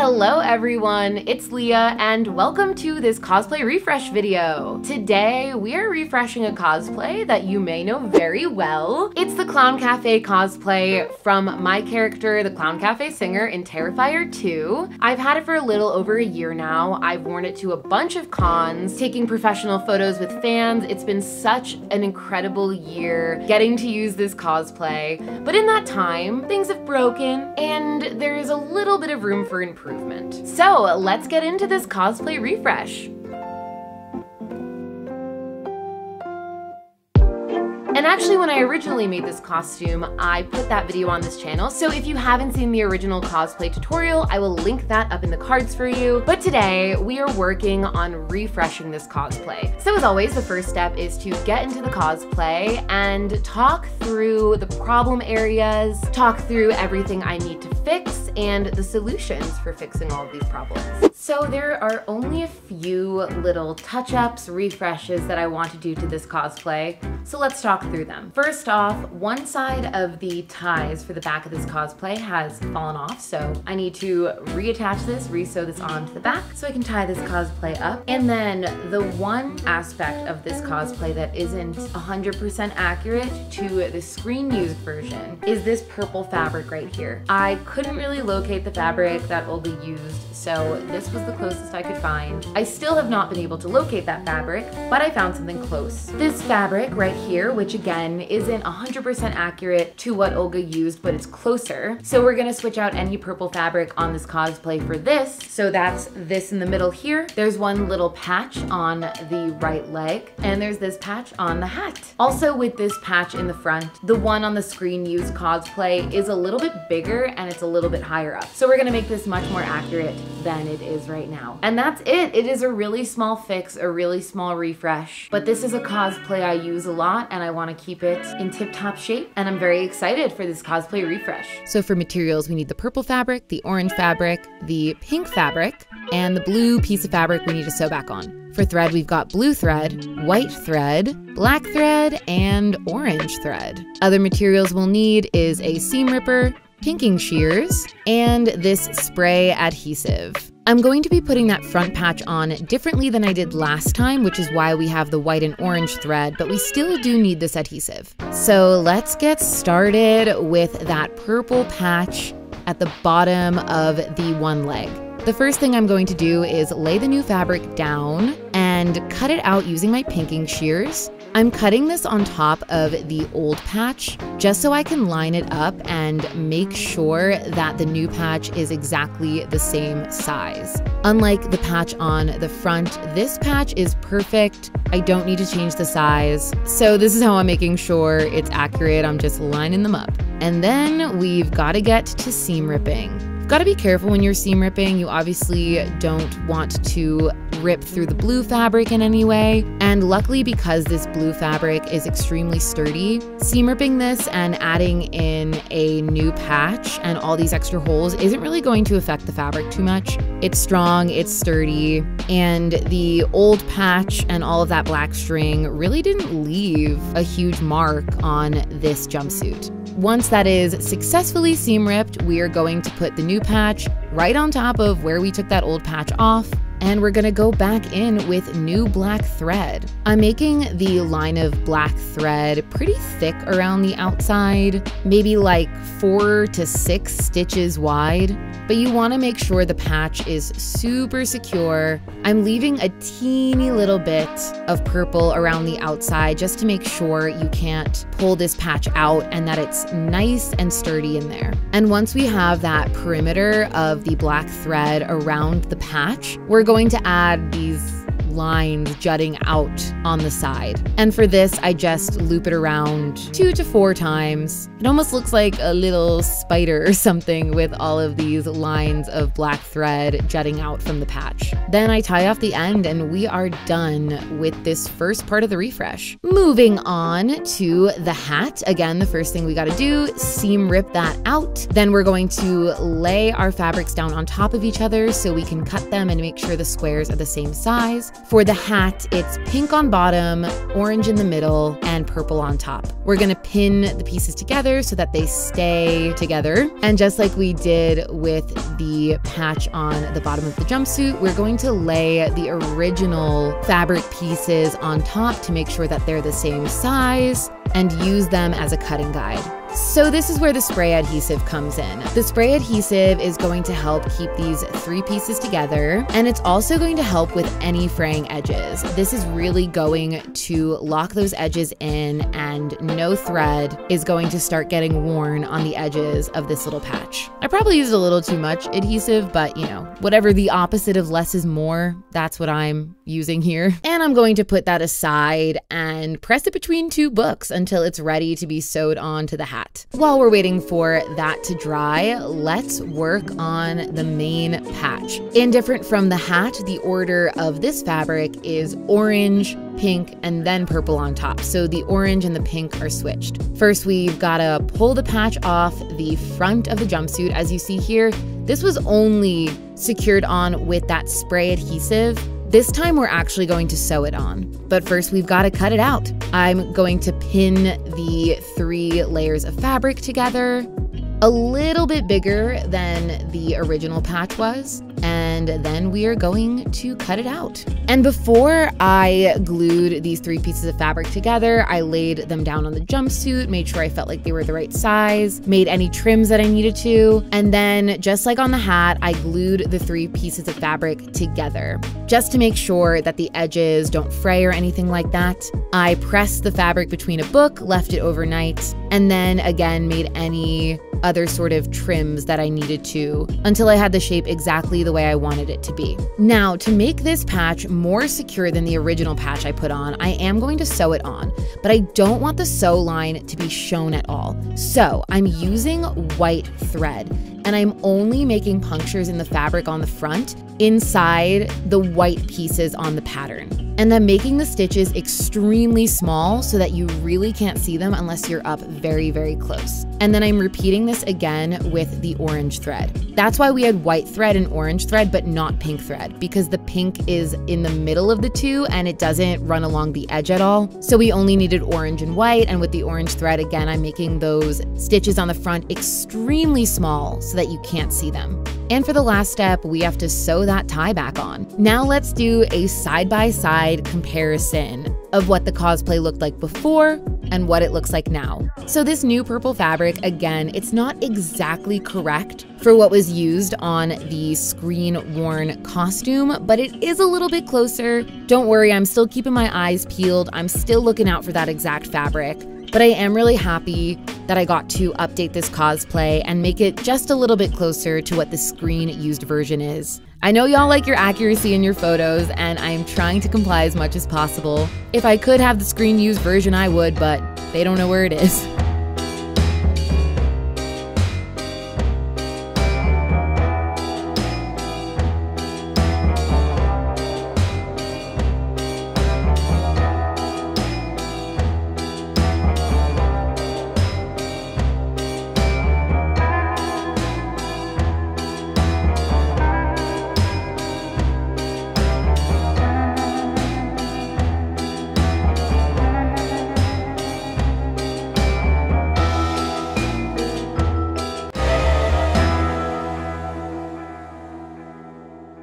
Hello everyone, it's Leah and welcome to this cosplay refresh video. Today we are refreshing a cosplay that you may know very well. It's the Clown Cafe cosplay from my character, the Clown Cafe singer in Terrifier 2. I've had it for a little over a year now. I've worn it to a bunch of cons, taking professional photos with fans. It's been such an incredible year getting to use this cosplay. But in that time, things have broken and there is a little bit of room for improvement. So let's get into this cosplay refresh. And actually, when I originally made this costume, I put that video on this channel. So if you haven't seen the original cosplay tutorial, I will link that up in the cards for you. But today we are working on refreshing this cosplay. So as always, the first step is to get into the cosplay and talk through the problem areas, talk through everything I need to fix and the solutions for fixing all of these problems. So there are only a few little touch-ups, refreshes that I want to do to this cosplay. So let's talk through them. First off, one side of the ties for the back of this cosplay has fallen off, so I need to reattach this, re-sew this onto the back so I can tie this cosplay up. And then the one aspect of this cosplay that isn't 100% accurate to the screen used version is this purple fabric right here. I couldn't really locate the fabric that Olga used, so this was the closest I could find. I still have not been able to locate that fabric, but I found something close. This fabric right here, which again isn't 100% accurate to what Olga used, but it's closer. So we're gonna switch out any purple fabric on this cosplay for this. So that's this in the middle here. There's one little patch on the right leg, and there's this patch on the hat. Also with this patch in the front, the one on the screen used cosplay is a little bit bigger and it's a little bit higher up. So we're gonna make this much more accurate than it is right now. And that's it. It is a really small fix, a really small refresh, but this is a cosplay I use a lot and I want to keep it in tip-top shape, and I'm very excited for this cosplay refresh. So for materials, we need the purple fabric, the orange fabric, the pink fabric, and the blue piece of fabric we need to sew back on. For thread, we've got blue thread, white thread, black thread, and orange thread. Other materials we'll need is a seam ripper, pinking shears, and this spray adhesive. I'm going to be putting that front patch on differently than I did last time, which is why we have the white and orange thread, but we still do need this adhesive. So let's get started with that purple patch at the bottom of the one leg. The first thing I'm going to do is lay the new fabric down and cut it out using my pinking shears. I'm cutting this on top of the old patch just so I can line it up and make sure that the new patch is exactly the same size. Unlike the patch on the front, this patch is perfect. I don't need to change the size. So this is how I'm making sure it's accurate. I'm just lining them up. And then we've got to get to seam ripping. You've got to be careful when you're seam ripping. You obviously don't want to rip through the blue fabric in any way. And luckily, because this blue fabric is extremely sturdy, seam ripping this and adding in a new patch and all these extra holes isn't really going to affect the fabric too much. It's strong, it's sturdy, and the old patch and all of that black string really didn't leave a huge mark on this jumpsuit. Once that is successfully seam ripped, we are going to put the new patch right on top of where we took that old patch off, and we're gonna go back in with new black thread. I'm making the line of black thread pretty thick around the outside, maybe like 4 to 6 stitches wide, but you wanna make sure the patch is super secure. I'm leaving a teeny little bit of purple around the outside just to make sure you can't pull this patch out and that it's nice and sturdy in there. And once we have that perimeter of the black thread around the patch, we're going to add these lines jutting out on the side. And for this, I just loop it around 2 to 4 times. It almost looks like a little spider or something with all of these lines of black thread jutting out from the patch. Then I tie off the end and we are done with this first part of the refresh. Moving on to the hat. Again, the first thing we gotta do, seam rip that out. Then we're going to lay our fabrics down on top of each other so we can cut them and make sure the squares are the same size. For the hat, it's pink on bottom, orange in the middle, and purple on top. We're gonna pin the pieces together so that they stay together. And just like we did with the patch on the bottom of the jumpsuit, we're going to lay the original fabric pieces on top to make sure that they're the same size and use them as a cutting guide. So this is where the spray adhesive comes in. The spray adhesive is going to help keep these 3 pieces together, and it's also going to help with any fraying edges. This is really going to lock those edges in, and no thread is going to start getting worn on the edges of this little patch. I probably used a little too much adhesive, but you know, whatever the opposite of less is more, that's what I'm using here. And I'm going to put that aside and press it between 2 books until it's ready to be sewed onto the hat. While we're waiting for that to dry, let's work on the main patch. Indifferent from the hat, the order of this fabric is orange, pink, and then purple on top. So the orange and the pink are switched. First, we've gotta pull the patch off the front of the jumpsuit. As you see here, this was only secured on with that spray adhesive. This time we're actually going to sew it on, but first we've got to cut it out. I'm going to pin the 3 layers of fabric together, a little bit bigger than the original patch was, and then we are going to cut it out. And before I glued these 3 pieces of fabric together, I laid them down on the jumpsuit, made sure I felt like they were the right size, made any trims that I needed to, and then just like on the hat, I glued the 3 pieces of fabric together. Just to make sure that the edges don't fray or anything like that, I pressed the fabric between a book, left it overnight, and then again made any other sort of trims that I needed to until I had the shape exactly the way I wanted it to be. Now, to make this patch more secure than the original patch I put on, I am going to sew it on, but I don't want the sew line to be shown at all. So I'm using white thread, and I'm only making punctures in the fabric on the front inside the white pieces on the pattern. And I'm making the stitches extremely small so that you really can't see them unless you're up very, very close. And then I'm repeating this again with the orange thread. That's why we had white thread and orange thread, but not pink thread, because the pink is in the middle of the 2 and it doesn't run along the edge at all. So we only needed orange and white, and with the orange thread, again, I'm making those stitches on the front extremely small so that you can't see them. And for the last step, we have to sew that tie back on. Now let's do a side-by-side comparison of what the cosplay looked like before and what it looks like now. So this new purple fabric, again, it's not exactly correct for what was used on the screen-worn costume, but it is a little bit closer. Don't worry, I'm still keeping my eyes peeled. I'm still looking out for that exact fabric. But I am really happy that I got to update this cosplay and make it just a little bit closer to what the screen-used version is. I know y'all like your accuracy in your photos, and I'm trying to comply as much as possible. If I could have the screen-used version, I would, but they don't know where it is.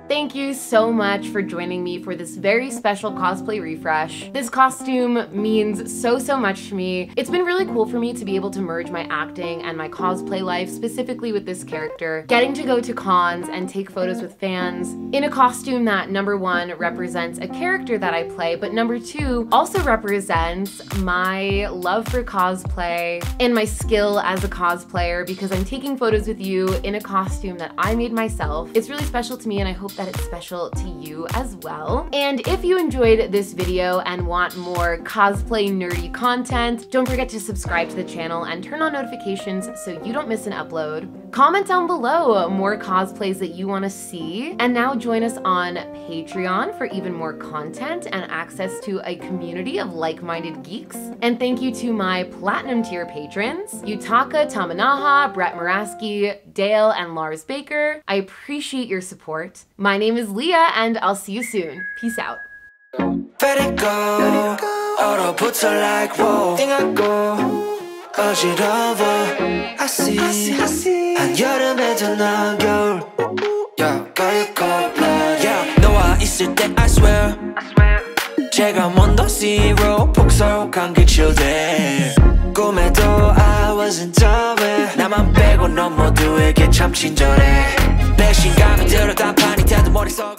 Thank you so much for joining me for this very special cosplay refresh. This costume means so much to me. It's been really cool for me to be able to merge my acting and my cosplay life, specifically with this character. Getting to go to cons and take photos with fans in a costume that, number 1, represents a character that I play, but number 2, also represents my love for cosplay and my skill as a cosplayer, because I'm taking photos with you in a costume that I made myself. It's really special to me, and I hope that it's special to you as well. And if you enjoyed this video and want more cosplay nerdy content, don't forget to subscribe to the channel and turn on notifications so you don't miss an upload. Comment down below more cosplays that you want to see, and now join us on Patreon for even more content and access to a community of like-minded geeks. And thank you to my platinum tier patrons, Yutaka Tamanaha, Brett Muraski, Dale, and Lars Baker. I appreciate your support. My name is Leah, and I'll see you soon. Peace out. Let it go 얼어붙어 like whoa 띵하고 어지러워 I see 한여름에도 넌 겨울 꺼있고 yeah 너와 있을 때 I swear 제가 먼저 zero 폭설한 그 chill 꿈에도 I wasn't aware 나만 빼고 넌 모두에게 참 친절해 내 심감을 들어 단판이 돼도 머릿속을